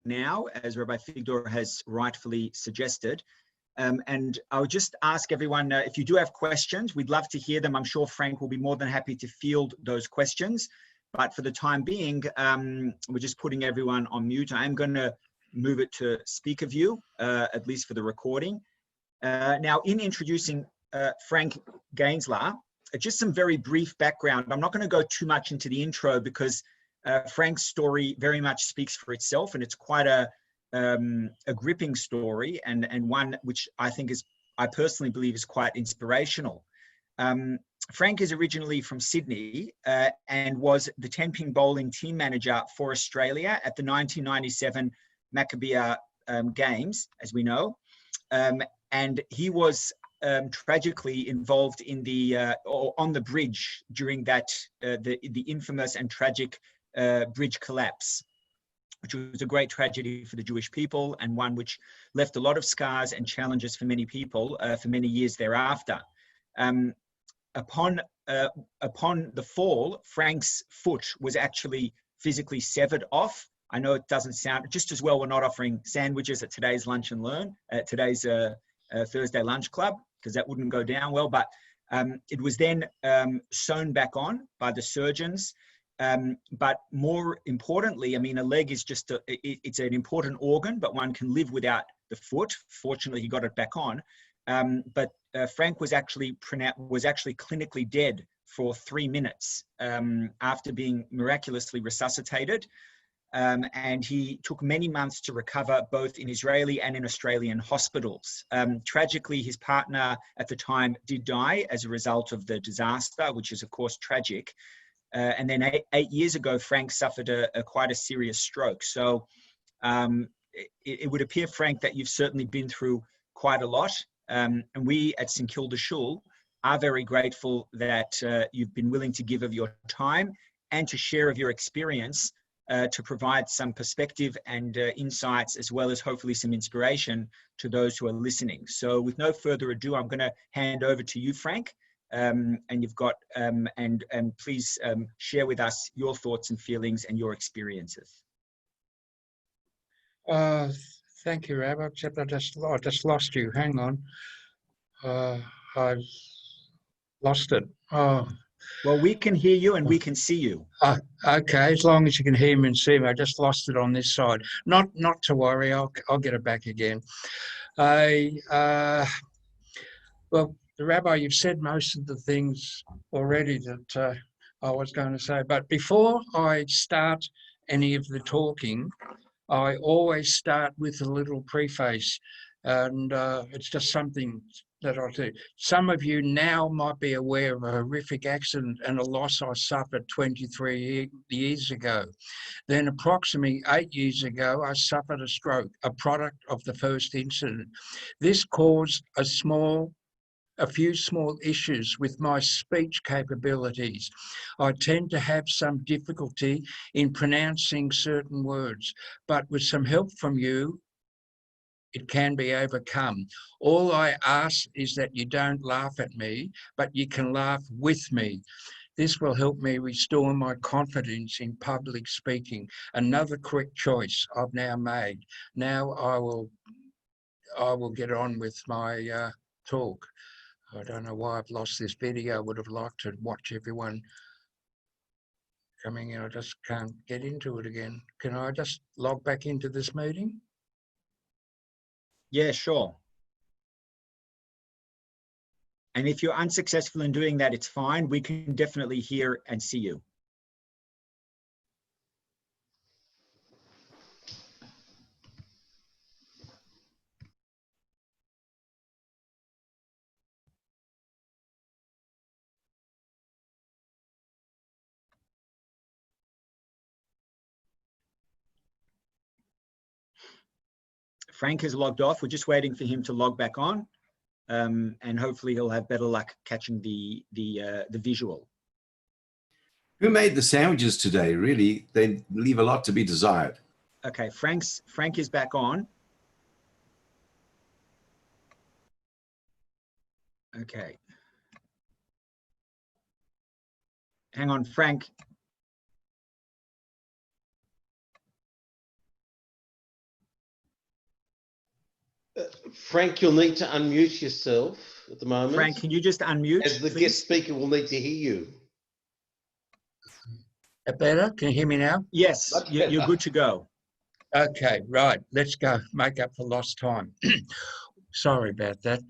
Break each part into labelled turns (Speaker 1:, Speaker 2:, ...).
Speaker 1: now, as Rabbi Figdor has rightfully suggested. And I would just ask everyone, if you do have questions, we'd love to hear them. I'm sure Frank will be more than happy to field those questions. But for the time being, we're just putting everyone on mute. I am going to move it to speaker view, at least for the recording. Now, in introducing Frank Gaensler, just some very brief background. I'm not going to go too much into the intro because Frank's story very much speaks for itself, and it's quite a gripping story, and one which I personally believe is quite inspirational. Frank is originally from Sydney and was the 10-pin bowling team manager for Australia at the 1997 Maccabea Games, as we know. And he was tragically involved in the or on the bridge during that the infamous and tragic bridge collapse, which was a great tragedy for the Jewish people, and one which left a lot of scars and challenges for many people for many years thereafter. Upon the fall, Frank's foot was actually physically severed off. I know it doesn't sound, just as well we're not offering sandwiches at today's Lunch and Learn, at today's Thursday Lunch Club, because that wouldn't go down well, but it was then sewn back on by the surgeons. But more importantly, I mean, a leg is just, it's an important organ, but one can live without the foot. Fortunately, he got it back on. But Frank was actually clinically dead for 3 minutes after being miraculously resuscitated. And he took many months to recover, both in Israeli and in Australian hospitals. Tragically, his partner at the time did die as a result of the disaster, which is of course tragic. And then eight years ago, Frank suffered quite a serious stroke. So it would appear, Frank, that you've certainly been through quite a lot. And we at St Kilda Shule are very grateful that you've been willing to give of your time and to share of your experience to provide some perspective and insights, as well as hopefully some inspiration to those who are listening. So with no further ado, I'm going to hand over to you, Frank. And you've got, and please share with us your thoughts and feelings and your experiences.
Speaker 2: Thank you, Rabbi, except I just lost you. Hang on. I've lost it. Oh.
Speaker 1: Well, we can hear you and we can see you.
Speaker 2: Okay, as long as you can hear me and see me. I just lost it on this side. Not to worry, I'll get it back again. Well, the Rabbi, you've said most of the things already that I was going to say. But before I start any of the talking, I always start with a little preface, and it's just something that I'll do. Some of you now might be aware of a horrific accident and a loss I suffered 23 years ago. Then approximately 8 years ago, I suffered a stroke, a product of the first incident. This caused a few small issues with my speech capabilities. I tend to have some difficulty in pronouncing certain words, but with some help from you, it can be overcome. All I ask is that you don't laugh at me, but you can laugh with me. This will help me restore my confidence in public speaking. Another correct choice I've now made. Now I will get on with my talk. I don't know why I've lost this video. I would have liked to watch everyone coming in. I just can't get into it again. Can I just log back into this meeting?
Speaker 1: Yeah, sure. And if you're unsuccessful in doing that, it's fine. We can definitely hear and see you. Frank has logged off. We're just waiting for him to log back on, and hopefully he'll have better luck catching the visual.
Speaker 3: Who made the sandwiches today? Really, they leave a lot to be desired.
Speaker 1: Okay, Frank is back on. Okay. Hang on, Frank.
Speaker 4: Frank, you'll need to unmute yourself at the moment.
Speaker 1: Frank, can you just unmute,
Speaker 4: As the
Speaker 1: please?
Speaker 4: guest speaker will need to hear you.
Speaker 2: Better? Can you hear me now?
Speaker 1: Yes,
Speaker 4: Much
Speaker 1: you're
Speaker 4: better.
Speaker 1: good to go.
Speaker 2: Okay, right. Let's go. Make up for lost time. Sorry about that.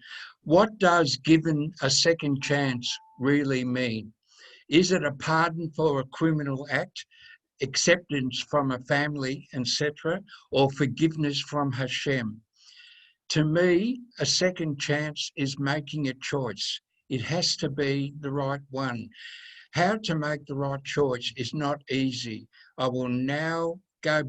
Speaker 2: What does given a second chance really mean? Is it a pardon for a criminal act, acceptance from a family, etc., or forgiveness from Hashem? To me, a second chance is making a choice. It has to be the right one. How to make the right choice is not easy. I will now go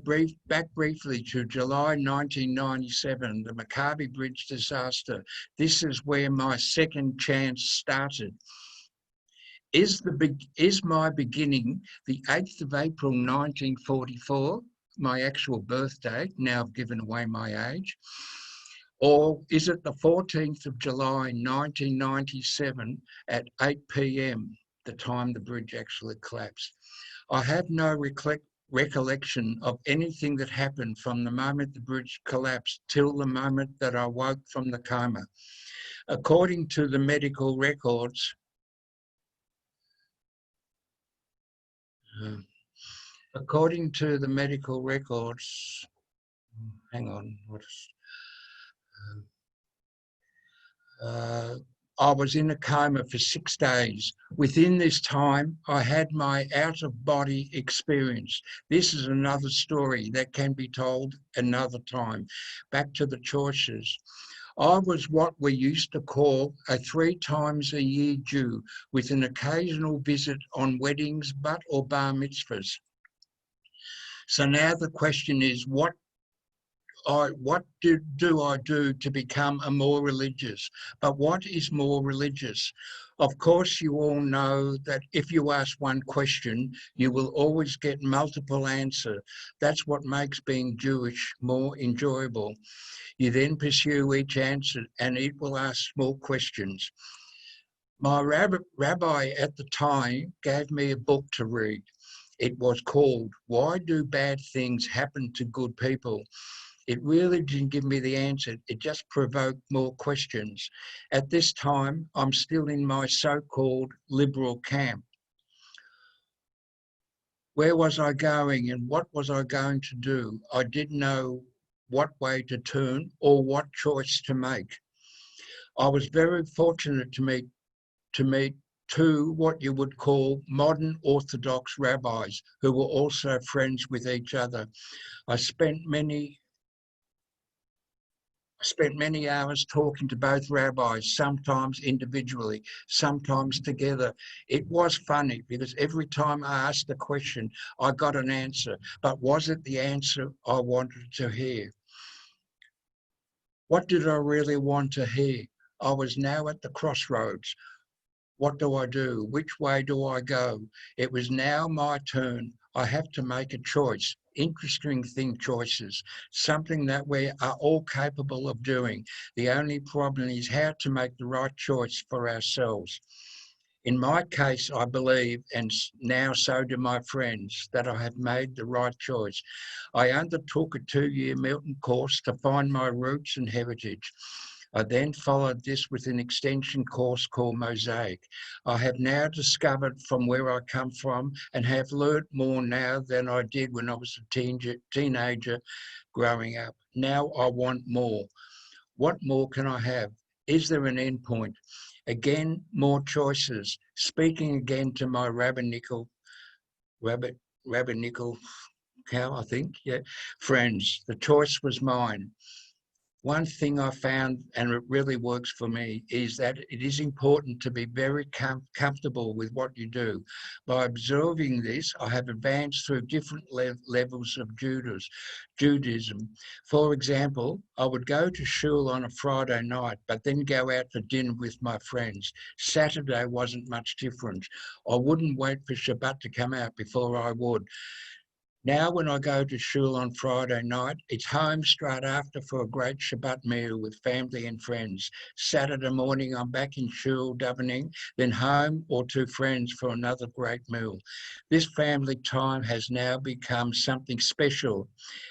Speaker 2: back briefly to July 1997, the Maccabi Bridge disaster. This is where my second chance started. Is my beginning the 8th of April 1944, my actual birth date? Now I've given away my age. Or is it the 14th of July 1997 at 8 p.m., the time the bridge actually collapsed? I have no recollection of anything that happened from the moment the bridge collapsed till the moment that I woke from the coma. According to the medical records, hang on, I was in a coma for 6 days. Within this time, I had my out-of-body experience. This is another story that can be told another time. Back to the choices. I was what we used to call a 3 times a year Jew, with an occasional visit on weddings, or bar mitzvahs. So now the question is, what do I do to become a more religious? But what is more religious? Of course, you all know that if you ask one question, you will always get multiple answers. That's what makes being Jewish more enjoyable. You then pursue each answer and it will ask more questions. My rabbi at the time gave me a book to read. It was called Why Do Bad Things Happen to Good People? It really didn't give me the answer. It just provoked more questions. At this time, I'm still in my so-called liberal camp. Where was I going and what was I going to do? I didn't know what way to turn or what choice to make. I was very fortunate to meet 2 what you would call modern Orthodox rabbis who were also friends with each other. I spent many hours talking to both rabbis, sometimes individually, sometimes together. It was funny because every time I asked a question, I got an answer, but was it the answer I wanted to hear? What did I really want to hear? I was now at the crossroads. What do I do? Which way do I go? It was now my turn. I have to make a choice. Interesting thing, choices, something that we are all capable of doing. The only problem is how to make the right choice for ourselves. In my case, I believe, and now so do my friends, that I have made the right choice. I undertook a 2-year Milton course to find my roots and heritage. I then followed this with an extension course called Mosaic. I have now discovered from where I come from and have learnt more now than I did when I was a teenager growing up. Now I want more. What more can I have? Is there an end point? Again, more choices. Speaking again to my rabbinical cow, I think, yeah, friends, the choice was mine. One thing I found, and it really works for me, is that it is important to be very comfortable with what you do. By observing this, I have advanced through different levels of Judaism. For example, I would go to Shule on a Friday night, but then go out for dinner with my friends. Saturday wasn't much different. I wouldn't wait for Shabbat to come out before I would. Now when I go to Shule on Friday night, it's home straight after for a great Shabbat meal with family and friends. Saturday morning, I'm back in Shule, davening, then home or to friends for another great meal. This family time has now become something special,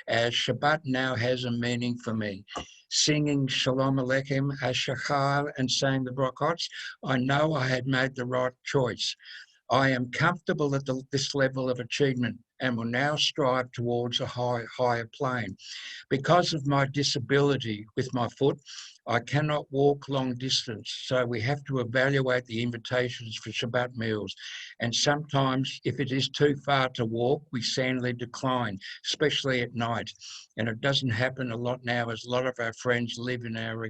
Speaker 2: as Shabbat now has a meaning for me. Singing Shalom Aleichem, Ashachar, and saying the Brochots, I know I had made the right choice. I am comfortable at this level of achievement and will now strive towards a higher plane. Because of my disability with my foot, I cannot walk long distance, so we have to evaluate the invitations for Shabbat meals. And sometimes, if it is too far to walk, we sadly decline, especially at night. And it doesn't happen a lot now, as a lot of our friends live in our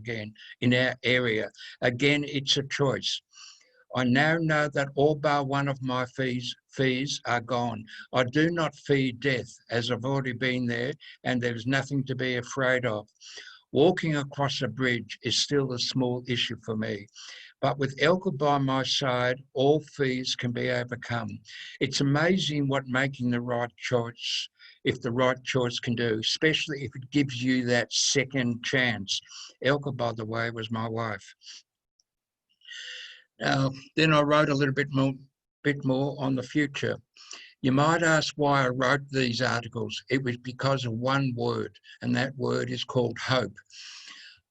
Speaker 2: area. Again, it's a choice. I now know that all bar one of my fees are gone. I do not fear death, as I've already been there, and there's nothing to be afraid of. Walking across a bridge is still a small issue for me, but with Elka by my side, all fears can be overcome. It's amazing what making the right choice, if the right choice can do, especially if it gives you that second chance. Elka, by the way, was my wife. Then I wrote a little bit more on the future. You might ask why I wrote these articles. It was because of one word, and that word is called hope.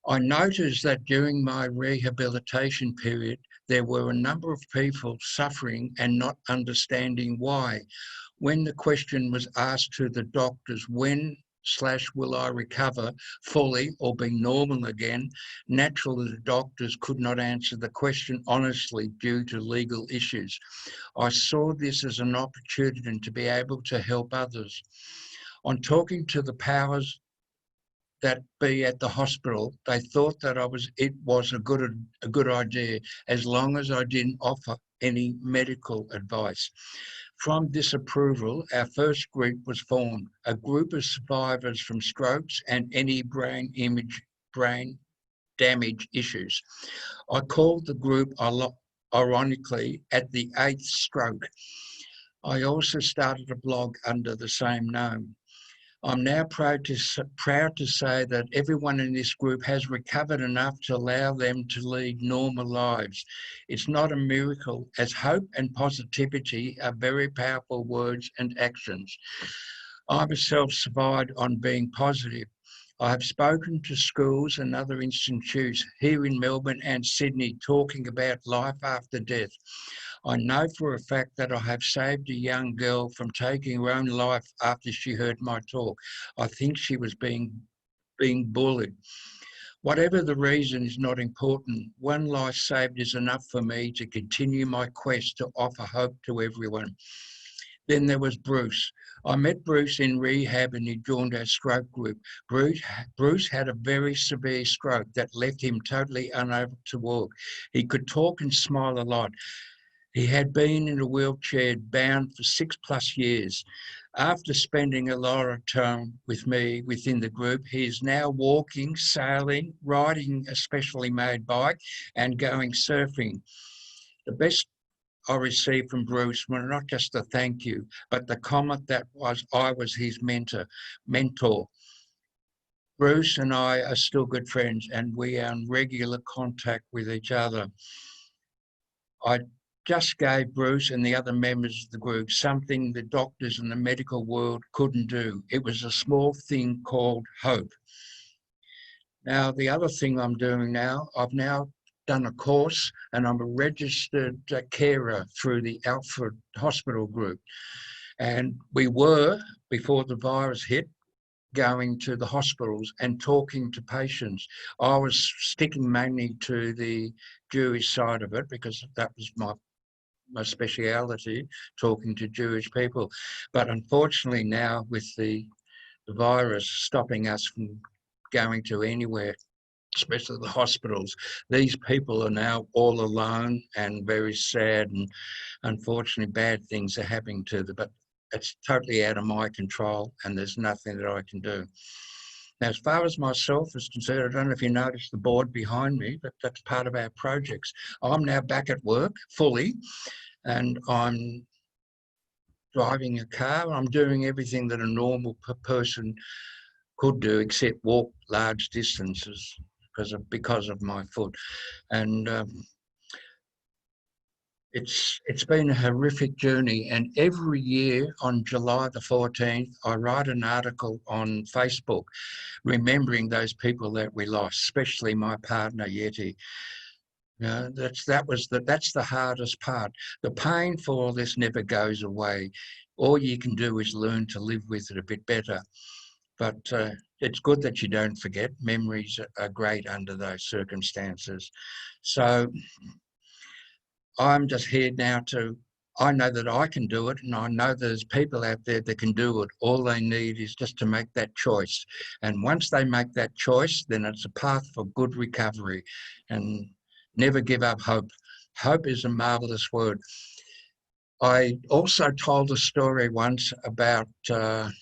Speaker 2: I noticed that during my rehabilitation period, there were a number of people suffering and not understanding why. When the question was asked to the doctors, will I recover fully or be normal again? Naturally, the doctors could not answer the question honestly due to legal issues. I saw this as an opportunity to be able to help others. On talking to the powers that be at the hospital, they thought that it was a good idea, as long as I didn't offer any medical advice. From this approval, our first group was formed, a group of survivors from strokes and any brain damage issues. I called the group, ironically, at the 8th stroke. I also started a blog under the same name. I'm now proud to say that everyone in this group has recovered enough to allow them to lead normal lives. It's not a miracle, as hope and positivity are very powerful words and actions. I myself survived on being positive. I have spoken to schools and other institutes here in Melbourne and Sydney talking about life after death. I know for a fact that I have saved a young girl from taking her own life after she heard my talk. I think she was being bullied. Whatever the reason is not important. One life saved is enough for me to continue my quest to offer hope to everyone. Then there was Bruce. I met Bruce in rehab and he joined our stroke group. Bruce had a very severe stroke that left him totally unable to walk. He could talk and smile a lot. He had been in a wheelchair bound for 6+ years. After spending a lot of time with me within the group, he is now walking, sailing, riding a specially made bike and going surfing. The best I received from Bruce was not just a thank you, but the comment that I was his mentor. Bruce and I are still good friends and we are in regular contact with each other. I just gave Bruce and the other members of the group something the doctors in the medical world couldn't do. It was a small thing called hope. Now, the other thing I'm doing now, I've now done a course and I'm a registered carer through the Alfred Hospital Group. And we were, before the virus hit, going to the hospitals and talking to patients. I was sticking mainly to the Jewish side of it because that was my speciality, talking to Jewish people. But unfortunately now with the virus stopping us from going to anywhere, especially the hospitals, these people are now all alone and very sad, and unfortunately bad things are happening to them, but it's totally out of my control and there's nothing that I can do. Now, as far as myself is concerned, I don't know if you noticed the board behind me, but that's part of our projects. I'm now back at work fully, and I'm driving a car. I'm doing everything that a normal person could do except walk large distances because of my foot. And it's been a horrific journey, and every year on July the 14th, I write an article on Facebook remembering those people that we lost, especially my partner Yeti. That's the hardest part. The pain for all this never goes away. All you can do is learn to live with it a bit better. But it's good that you don't forget. Memories are great under those circumstances. So I'm just here now I know that I can do it, and I know there's people out there that can do it. All they need is just to make that choice. And once they make that choice, then it's a path for good recovery. And never give up hope. Hope is a marvelous word. I also told a story once about the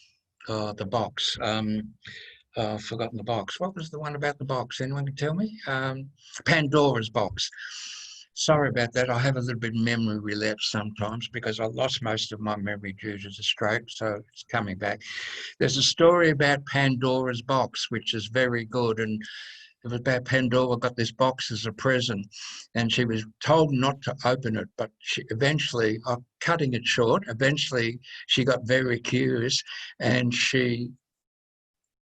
Speaker 2: box. I've forgotten the box. What was the one about the box? Anyone can tell me? Pandora's box. Sorry about that. I have a little bit of memory relapse sometimes because I lost most of my memory due to the stroke, so it's coming back. There's a story about Pandora's box, which is very good, and it was about Pandora got this box as a present, and she was told not to open it, but she eventually, cutting it short, eventually she got very curious and she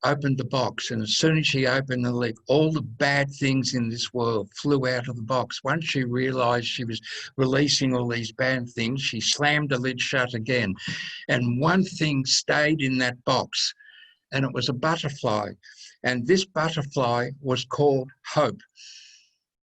Speaker 2: opened the box, and as soon as she opened the lid, all the bad things in this world flew out of the box. Once she realised she was releasing all these bad things, she slammed the lid shut again, and one thing stayed in that box, and it was a butterfly, and this butterfly was called hope.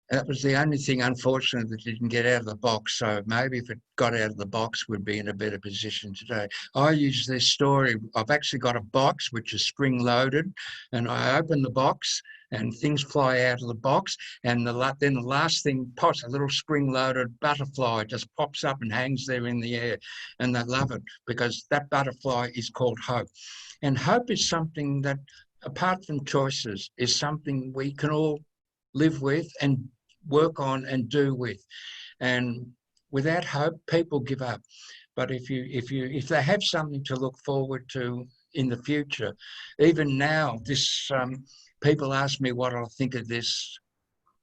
Speaker 2: That was the only thing, unfortunately, that didn't get out of the box. So maybe if it got out of the box, we'd be in a better position today. I use this story. I've actually got a box which is spring-loaded, and I open the box and things fly out of the box, and then the last thing pops, a little spring-loaded butterfly just pops up and hangs there in the air, and they love it because that butterfly is called hope. And hope is something that, apart from choices, is something we can all live with and work on and do with. And without hope, people give up. But if they have something to look forward to in the future, even now, people ask me what I think of this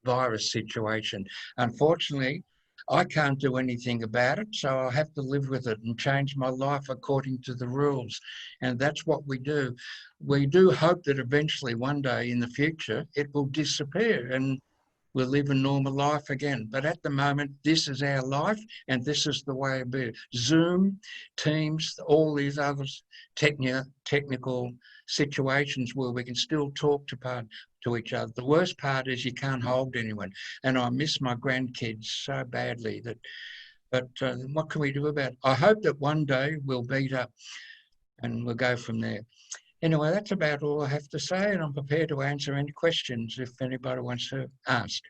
Speaker 2: virus situation. Unfortunately, I can't do anything about it, so I have to live with it and change my life according to the rules. And that's what we do. We do hope that eventually one day in the future it will disappear and we'll live a normal life again. But at the moment, this is our life and this is the way it is. Zoom, Teams, all these other technical situations where we can still talk to each other. The worst part is you can't hold anyone. And I miss my grandkids so badly but what can we do about it? I hope that one day we'll beat up and we'll go from there. Anyway, that's about all I have to say, and I'm prepared to answer any questions if anybody wants to ask.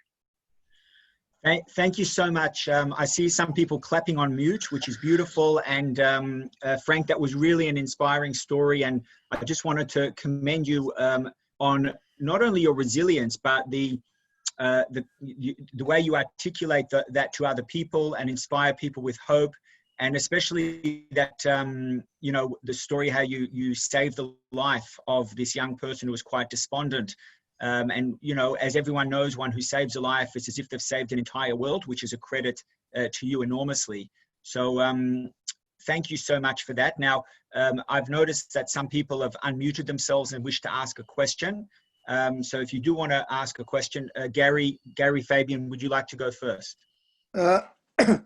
Speaker 1: Thank you so much. I see some people clapping on mute, which is beautiful. And Frank, that was really an inspiring story. And I just wanted to commend you on not only your resilience, but the way you articulate that to other people and inspire people with hope. And especially that, the story how you saved the life of this young person who was quite despondent. And, as everyone knows, one who saves a life, it's as if they've saved an entire world, which is a credit to you enormously. So thank you so much for that. Now, I've noticed that some people have unmuted themselves and wish to ask a question. So if you do want to ask a question, Gary Fabian, would you like to go first?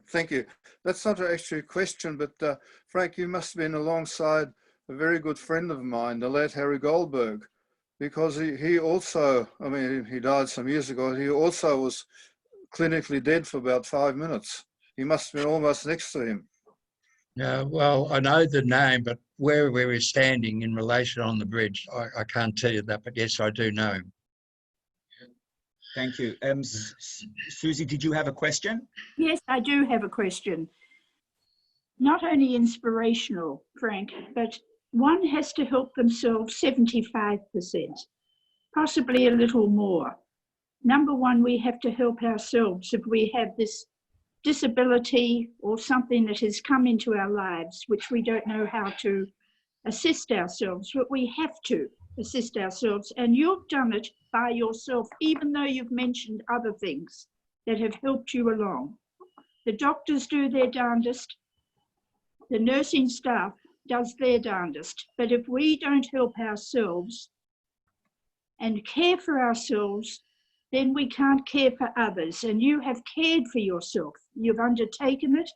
Speaker 5: Thank you. That's not actually a question, but Frank, you must have been alongside a very good friend of mine, the late Harry Goldberg, because he also, he died some years ago, he also was clinically dead for about 5 minutes. He must have been almost next to him.
Speaker 2: Yeah, well, I know the name, but where we were standing in relation on the bridge, I can't tell you that, but yes, I do know him.
Speaker 1: Thank you. Susie, did you have a question?
Speaker 6: Yes, I do have a question. Not only inspirational, Frank, but one has to help themselves 75%, possibly a little more. Number one, we have to help ourselves if we have this disability or something that has come into our lives, which we don't know how to assist ourselves, but we have to assist ourselves. And you've done it by yourself, even though you've mentioned other things that have helped you along. The doctors do their darndest. The nursing staff does their darndest. But if we don't help ourselves and care for ourselves, then we can't care for others. And you have cared for yourself. You've undertaken it.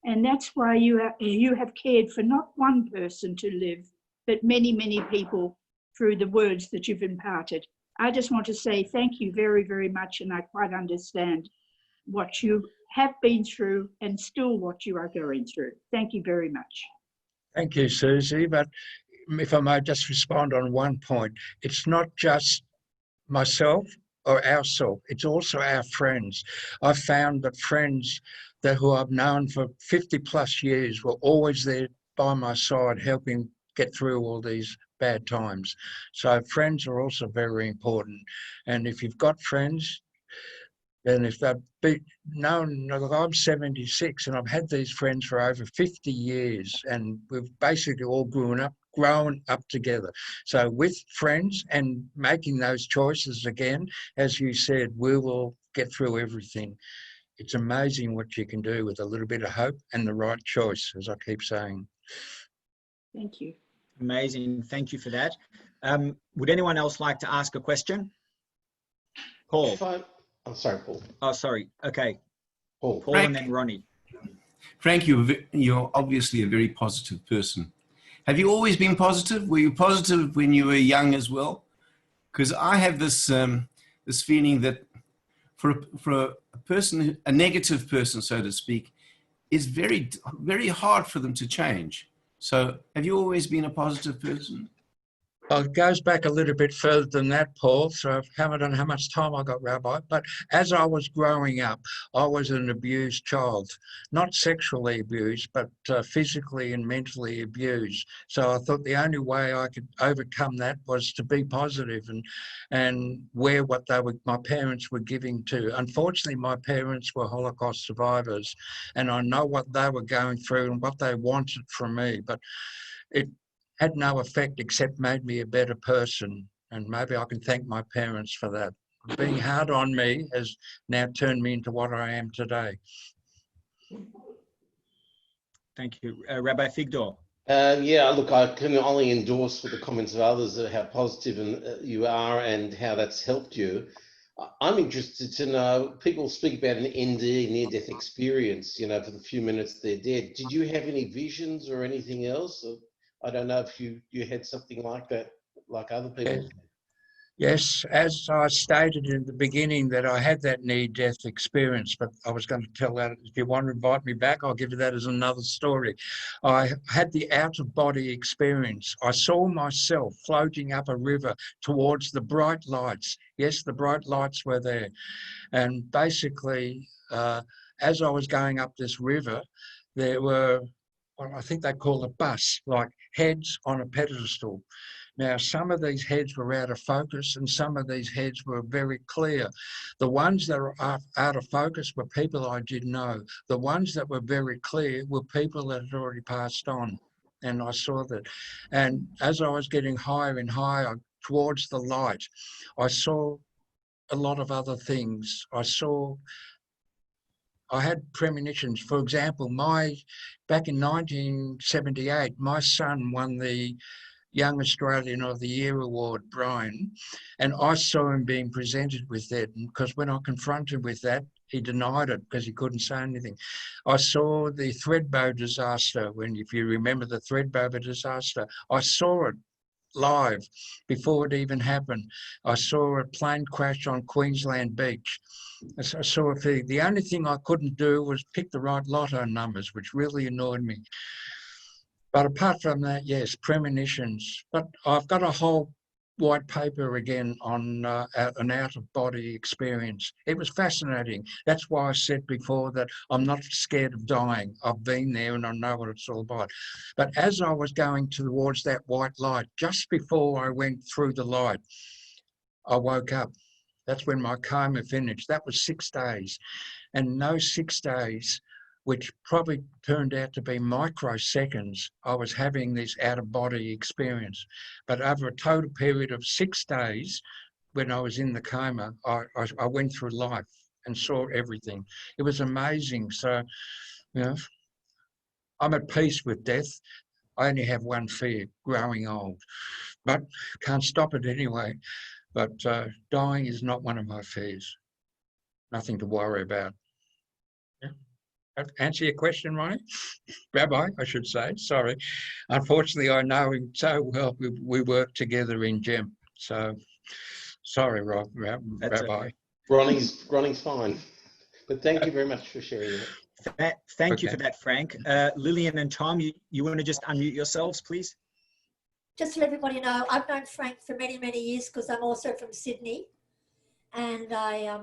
Speaker 6: And that's why you have cared for not one person to live, but many, many people through the words that you've imparted. I just want to say thank you very, very much. And I quite understand what you have been through and still what you are going through. Thank you very much.
Speaker 2: Thank you, Susie. But if I may just respond on one point, it's not just myself or ourself, it's also our friends. I've found that friends who I've known for 50 plus years were always there by my side, helping get through all these bad times. So friends are also very important. And if you've got friends, then if they've been known, I'm 76 and I've had these friends for over 50 years and we've basically all grown up together. So with friends and making those choices again, as you said, we will get through everything. It's amazing what you can do with a little bit of hope and the right choice, as I keep saying.
Speaker 6: Thank you.
Speaker 1: Amazing. Thank you for that. Would anyone else like to ask a question? Paul.
Speaker 4: I'm sorry, Paul.
Speaker 1: Oh, sorry. Okay.
Speaker 4: Paul.
Speaker 1: Paul and then Ronnie.
Speaker 3: Frank, you're obviously a very positive person. Have you always been positive? Were you positive when you were young as well? Because I have this this feeling that for a person, a negative person, so to speak, is very, very hard for them to change. So have you always been a positive person?
Speaker 2: Well, it goes back a little bit further than that, Paul, so I haven't done how much time I got, Rabbi, but as I was growing up, I was an abused child, not sexually abused, but physically and mentally abused. So I thought the only way I could overcome that was to be positive and wear what my parents were giving to. Unfortunately, my parents were Holocaust survivors, and I know what they were going through and what they wanted from me, but it had no effect except made me a better person. And maybe I can thank my parents for that. Being hard on me has now turned me into what I am today.
Speaker 1: Thank you. Rabbi Figdor.
Speaker 4: Yeah, look, I can only endorse with the comments of others how positive you are and how that's helped you. I'm interested to know, people speak about an ND, near-death experience, you know, for the few minutes they're dead. Did you have any visions or anything else? I don't know if you had something like that, like other people.
Speaker 2: Yeah. Yes, as I stated in the beginning that I had that near-death experience, but I was going to tell that if you want to invite me back, I'll give you that as another story. I had the out-of-body experience. I saw myself floating up a river towards the bright lights. Yes, the bright lights were there. And basically, as I was going up this river, there were, well, I think they call it bus, like heads on a pedestal. Now, some of these heads were out of focus and some of these heads were very clear. The ones that were out of focus were people I didn't know. The ones that were very clear were people that had already passed on. And I saw that. And as I was getting higher and higher towards the light, I saw a lot of other things. I had premonitions. For example, back in 1978, my son won the Young Australian of the Year award, Brian, and I saw him being presented with that, because when I confronted him with that, he denied it because he couldn't say anything. I saw the Thredbo disaster, if you remember the Thredbo disaster, I saw it live before it even happened. I saw a plane crash on Queensland Beach. I saw the only thing I couldn't do was pick the right lotto numbers, which really annoyed me. But apart from that, yes, premonitions. But I've got a whole white paper again on an out-of-body experience. It was fascinating. That's why I said before that I'm not scared of dying. I've been there and I know what it's all about. But as I was going towards that white light, just before I went through the light, I woke up. That's when my coma finished. That was 6 days. And in those 6 days, which probably turned out to be microseconds, I was having this out-of-body experience. But over a total period of 6 days, when I was in the coma, I went through life and saw everything. It was amazing. So, you know, I'm at peace with death. I only have one fear, growing old. But can't stop it anyway. But dying is not one of my fears. Nothing to worry about. Yeah. That answer your question, Ronnie? Rabbi, I should say. Sorry. Unfortunately, I know him so well. We work together in gym. So, sorry, Rabbi.
Speaker 4: Ronnie's fine. But thank you very much for sharing that.
Speaker 1: Thank you for that, Frank. Lillian and Tom, you want to just unmute yourselves, please?
Speaker 7: Just to let everybody know, I've known Frank for many, many years because I'm also from Sydney. And I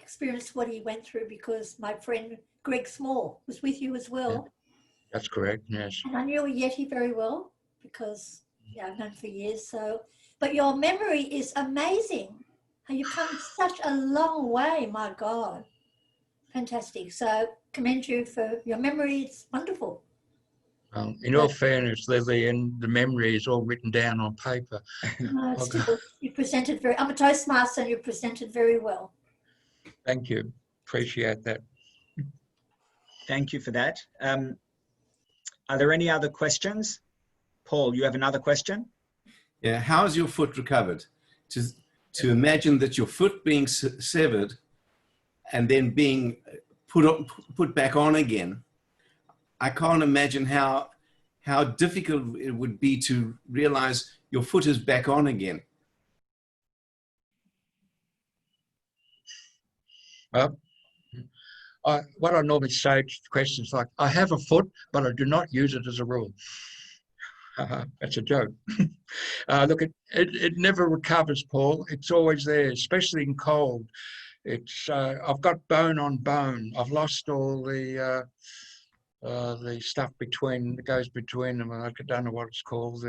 Speaker 7: experienced what he went through because my friend Greg Small was with you as well.
Speaker 2: Yeah, that's correct, yes.
Speaker 7: And I knew Yeti very well because I've known for years. So, but your memory is amazing. You've come such a long way, my God. Fantastic. So commend you for your memory. It's wonderful.
Speaker 2: In all fairness, Lily, and the memory is all written down on paper.
Speaker 7: No, still, you presented I'm a Toastmaster and you presented very well.
Speaker 2: Thank you. Appreciate that.
Speaker 1: Thank you for that. Are there any other questions? Paul, you have another question?
Speaker 3: Yeah, how is your foot recovered? To imagine that your foot being severed and then being put back on again. I can't imagine how difficult it would be to realize your foot is back on again.
Speaker 2: Well, what I normally say to questions like, I have a foot, but I do not use it as a rule. That's a joke. Look, it never recovers, Paul. It's always there, especially in cold. It's I've got bone on bone. I've lost all the stuff that goes between them. I don't know what it's called,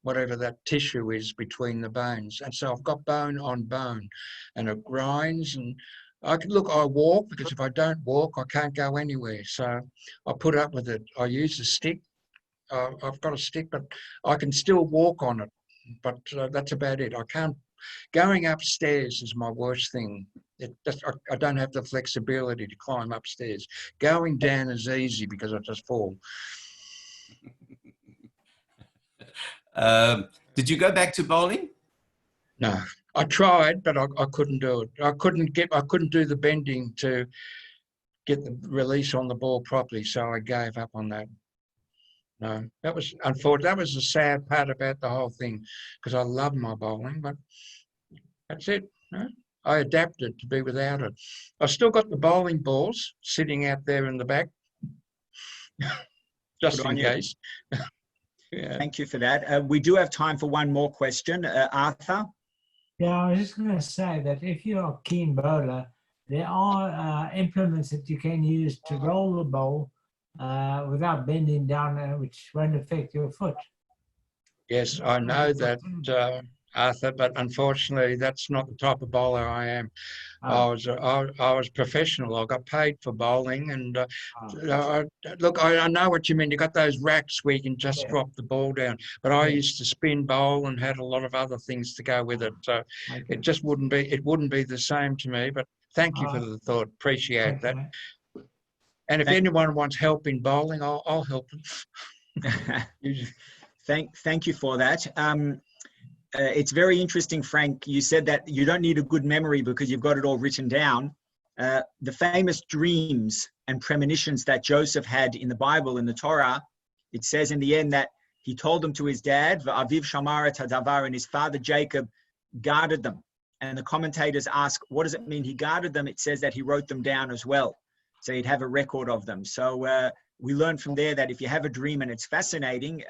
Speaker 2: whatever that tissue is between the bones. And so I've got bone on bone, and it grinds. And I walk, because if I don't walk, I can't go anywhere. So I put up with it. I use a stick. I've got a stick, but I can still walk on it. But that's about it. I can't. Going upstairs is my worst thing. I don't have the flexibility to climb upstairs. Going down is easy because I just fall.
Speaker 3: Did you go back to bowling?
Speaker 2: No, I tried, but I couldn't do it. I couldn't do the bending to get the release on the ball properly, so I gave up on that. No, that was unfortunate. That was the sad part about the whole thing, because I love my bowling, but that's it. No? I adapted to be without it. I've still got the bowling balls sitting out there in the back, just in case. Yeah.
Speaker 1: Thank you for that. We do have time for one more question. Arthur?
Speaker 8: Yeah, I was just going to say that if you're a keen bowler, there are implements that you can use to roll the bowl without bending down, which won't affect your foot.
Speaker 2: Yes, I know that, Arthur, but unfortunately, that's not the type of bowler I am. I was professional. I got paid for bowling, and look, I know what you mean. You got those racks where you can just drop the ball down, but I used to spin bowl and had a lot of other things to go with it. So it just wouldn't be the same to me. But thank you for the thought. Appreciate that. And if anyone wants help in bowling, I'll help them.
Speaker 1: Thank you for that. It's very interesting, Frank. You said that you don't need a good memory because you've got it all written down. The famous dreams and premonitions that Joseph had in the Bible, in the Torah, it says in the end that he told them to his dad, V'aviv shamar et hadavar, and his father Jacob guarded them. And the commentators ask, what does it mean he guarded them? It says that he wrote them down as well, so he'd have a record of them. So we learn from there that if you have a dream and it's fascinating,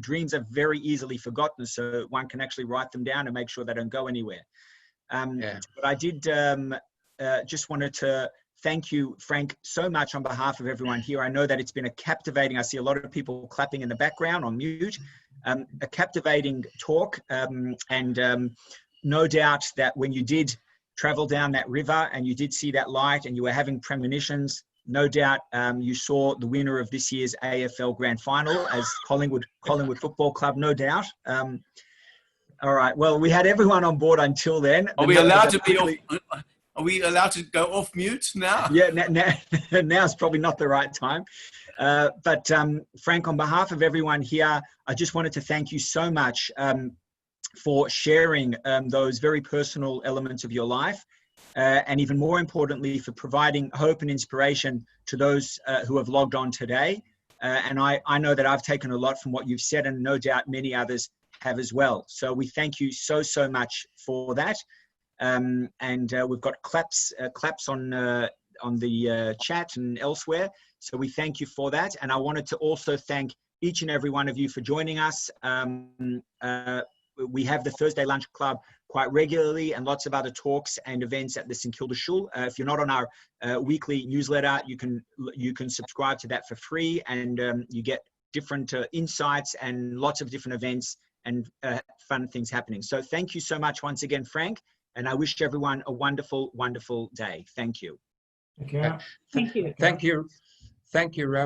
Speaker 1: dreams are very easily forgotten, so one can actually write them down and make sure they don't go anywhere. But I did just wanted to thank you, Frank, so much on behalf of everyone here. I know that it's been a captivating, I see a lot of people clapping in the background on mute, a captivating talk, and no doubt that when you did travel down that river and you did see that light and you were having premonitions, no doubt you saw the winner of this year's AFL Grand Final as Collingwood Football Club, no doubt. All right. Well, we had everyone on board until then.
Speaker 3: Are we allowed to be off? Are we allowed to go off mute now?
Speaker 1: Yeah, now's probably not the right time. But Frank, on behalf of everyone here, I just wanted to thank you so much for sharing those very personal elements of your life. And even more importantly, for providing hope and inspiration to those who have logged on today. And I know that I've taken a lot from what you've said, and no doubt many others have as well. So we thank you so much for that. And we've got claps on the chat and elsewhere. So we thank you for that. And I wanted to also thank each and every one of you for joining us. We have the Thursday Lunch Club quite regularly, and lots of other talks and events at the St Kilda Shule. If you're not on our weekly newsletter, you can subscribe to that for free, and you get different insights and lots of different events and fun things happening. So thank you so much once again, Frank, and I wish everyone a wonderful, wonderful day. Thank you.
Speaker 8: Okay.
Speaker 6: Thank you.
Speaker 2: Thank you. Thank you, Rabbi.